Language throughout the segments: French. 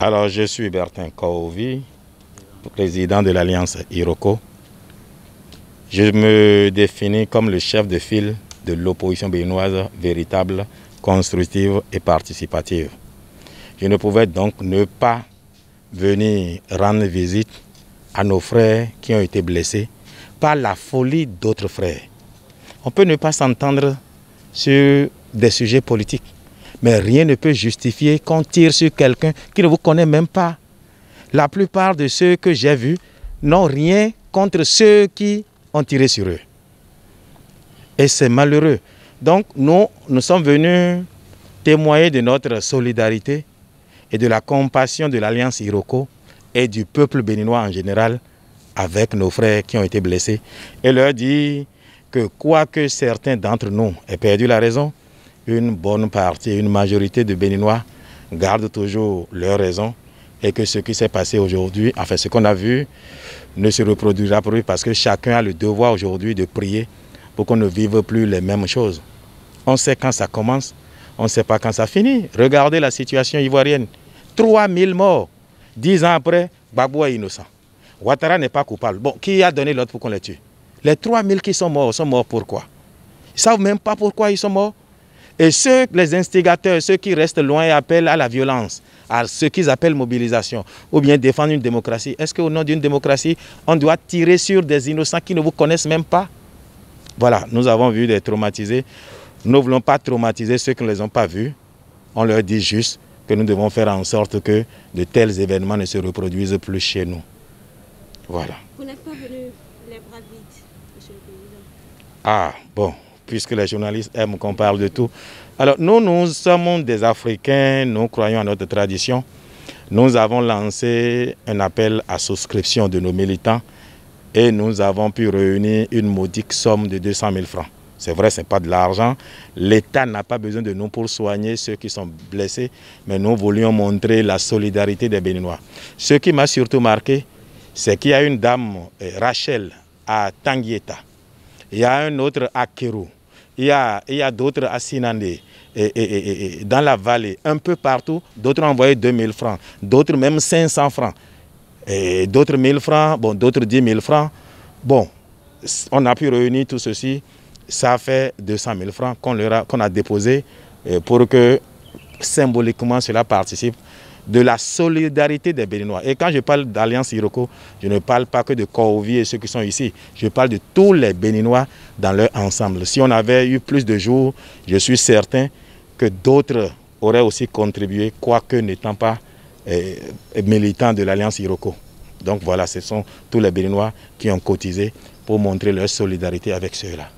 Alors, je suis Bertin Kaovi, président de l'Alliance Iroko. Je me définis comme le chef de file de l'opposition béninoise véritable, constructive et participative. Je ne pouvais donc ne pas venir rendre visite à nos frères qui ont été blessés par la folie d'autres frères. On peut ne pas s'entendre sur des sujets politiques, mais rien ne peut justifier qu'on tire sur quelqu'un qui ne vous connaît même pas. La plupart de ceux que j'ai vus n'ont rien contre ceux qui ont tiré sur eux. Et c'est malheureux. Donc nous sommes venus témoigner de notre solidarité et de la compassion de l'Alliance Iroko et du peuple béninois en général avec nos frères qui ont été blessés et leur dire que quoique certains d'entre nous aient perdu la raison, une bonne partie, une majorité de Béninois gardent toujours leur raison et que ce qui s'est passé aujourd'hui, enfin ce qu'on a vu, ne se reproduira plus parce que chacun a le devoir aujourd'hui de prier pour qu'on ne vive plus les mêmes choses. On sait quand ça commence, on ne sait pas quand ça finit. Regardez la situation ivoirienne. 3000 morts. 10 ans après, Gbagbo est innocent. Ouattara n'est pas coupable. Bon, qui a donné l'ordre pour qu'on les tue? Les 3000 qui sont morts pourquoi? Ils ne savent même pas pourquoi ils sont morts. Et ceux, les instigateurs, ceux qui restent loin et appellent à la violence, à ce qu'ils appellent mobilisation, ou bien défendre une démocratie, est-ce qu'au nom d'une démocratie, on doit tirer sur des innocents qui ne vous connaissent même pas? Voilà, nous avons vu des traumatisés. Nous ne voulons pas traumatiser ceux qui ne les ont pas vus. On leur dit juste que nous devons faire en sorte que de tels événements ne se reproduisent plus chez nous. Voilà. Vous n'êtes pas venu les bras vides, monsieur le président? Ah, bon, puisque les journalistes aiment qu'on parle de tout. Alors, nous sommes des Africains, nous croyons à notre tradition. Nous avons lancé un appel à souscription de nos militants et nous avons pu réunir une modique somme de 200 000 francs. C'est vrai, ce n'est pas de l'argent. L'État n'a pas besoin de nous pour soigner ceux qui sont blessés, mais nous voulions montrer la solidarité des Béninois. Ce qui m'a surtout marqué, c'est qu'il y a une dame, Rachel, à Tanguieta. Il y a un autre à Kérou. Il y a d'autres à Sinandé. Et dans la vallée, un peu partout, d'autres ont envoyé 2000 francs, d'autres même 500 francs. Et d'autres 1000 francs, bon, d'autres 10 000 francs. Bon, on a pu réunir tout ceci. Ça fait 200 000 francs qu'on a déposé pour que symboliquement cela participe de la solidarité des Béninois. Et quand je parle d'Alliance Iroko, je ne parle pas que de Kaovi et ceux qui sont ici. Je parle de tous les Béninois dans leur ensemble. Si on avait eu plus de jours, je suis certain que d'autres auraient aussi contribué, quoique n'étant pas militants de l'Alliance Iroko. Donc voilà, ce sont tous les Béninois qui ont cotisé pour montrer leur solidarité avec ceux-là.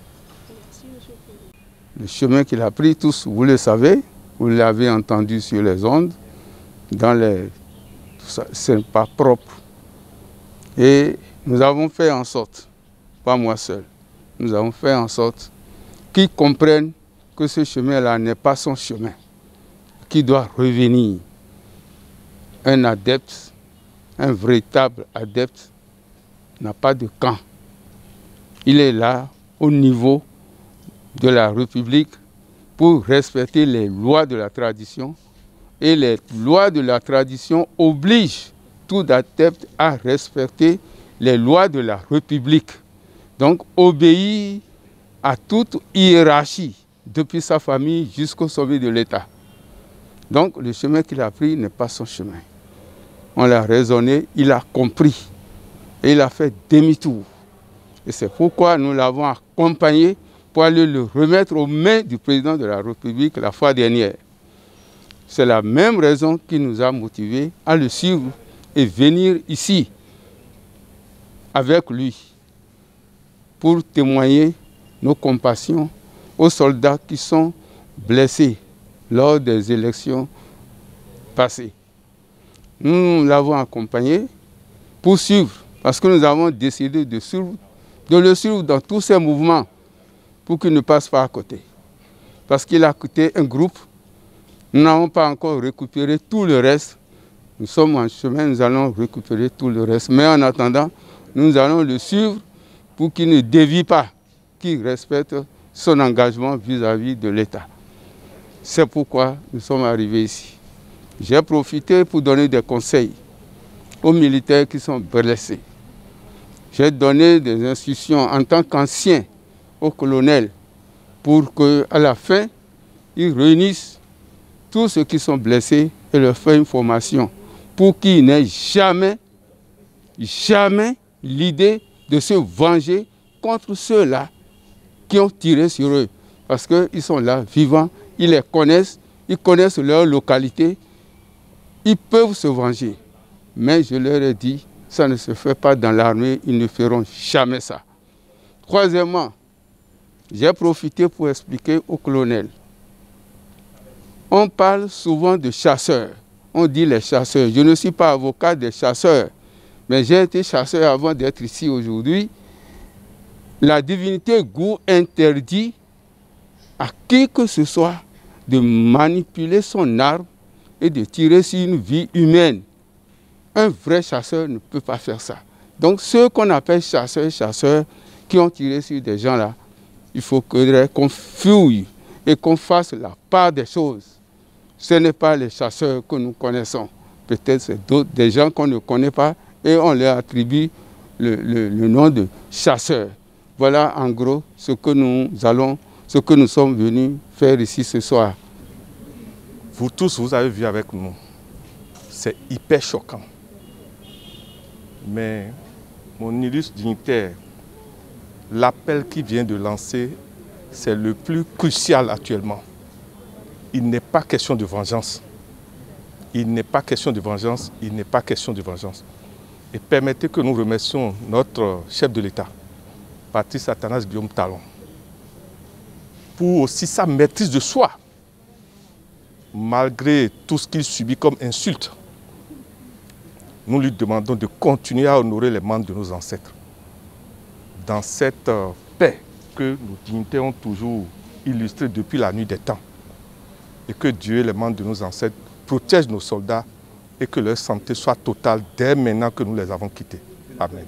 Le chemin qu'il a pris, tous, vous le savez, vous l'avez entendu sur les ondes, c'est pas propre. Et nous avons fait en sorte, pas moi seul, nous avons fait en sorte qu'ils comprennent que ce chemin-là n'est pas son chemin, qu'il doit revenir. Un adepte, un véritable adepte, n'a pas de camp. Il est là au niveau de la République pour respecter les lois de la tradition. Et les lois de la tradition obligent tout adepte à respecter les lois de la République. Donc obéir à toute hiérarchie, depuis sa famille jusqu'au sommet de l'État. Donc le chemin qu'il a pris n'est pas son chemin. On l'a raisonné, il a compris et il a fait demi-tour. Et c'est pourquoi nous l'avons accompagné pour aller le remettre aux mains du président de la République la fois dernière. C'est la même raison qui nous a motivés à le suivre et venir ici avec lui pour témoigner nos compassions aux soldats qui sont blessés lors des élections passées. Nous l'avons accompagné pour suivre, parce que nous avons décidé de le suivre dans tous ses mouvements pour qu'il ne passe pas à côté. Parce qu'il a quitté un groupe Nous n'avons pas encore récupéré tout le reste. Nous sommes en chemin, nous allons récupérer tout le reste. Mais en attendant, nous allons le suivre pour qu'il ne dévie pas, qu'il respecte son engagement vis-à-vis de l'État. C'est pourquoi nous sommes arrivés ici. J'ai profité pour donner des conseils aux militaires qui sont blessés. J'ai donné des instructions en tant qu'ancien au colonel pour qu'à la fin, ils réunissent tous ceux qui sont blessés et leur faire une formation pour qu'ils n'aient jamais l'idée de se venger contre ceux-là qui ont tiré sur eux. Parce qu'ils sont là, vivants, ils les connaissent, ils connaissent leur localité, ils peuvent se venger. Mais je leur ai dit, ça ne se fait pas dans l'armée, ils ne feront jamais ça. Troisièmement, j'ai profité pour expliquer au colonel. On parle souvent de chasseurs. On dit les chasseurs. Je ne suis pas avocat des chasseurs, mais j'ai été chasseur avant d'être ici aujourd'hui. La divinité Gou interdit à qui que ce soit de manipuler son arme et de tirer sur une vie humaine. Un vrai chasseur ne peut pas faire ça. Donc ceux qu'on appelle chasseurs qui ont tiré sur des gens là, il faut qu'on fouille et qu'on fasse la part des choses. Ce n'est pas les chasseurs que nous connaissons. Peut-être c'est d'autres, des gens qu'on ne connaît pas et on leur attribue le nom de chasseurs. Voilà en gros ce que nous sommes venus faire ici ce soir. Vous tous, vous avez vu avec nous. C'est hyper choquant. Mais mon illustre dignitaire, l'appel qu'il vient de lancer, c'est le plus crucial actuellement. Il n'est pas question de vengeance. Il n'est pas question de vengeance. Il n'est pas question de vengeance. Et permettez que nous remercions notre chef de l'État, Patrice Athanase Guillaume Talon, pour aussi sa maîtrise de soi, malgré tout ce qu'il subit comme insulte. Nous lui demandons de continuer à honorer les membres de nos ancêtres dans cette paix que nos dignitaires ont toujours illustrée depuis la nuit des temps. Et que Dieu et les membres de nos ancêtres protègent nos soldats et que leur santé soit totale dès maintenant que nous les avons quittés. Amen.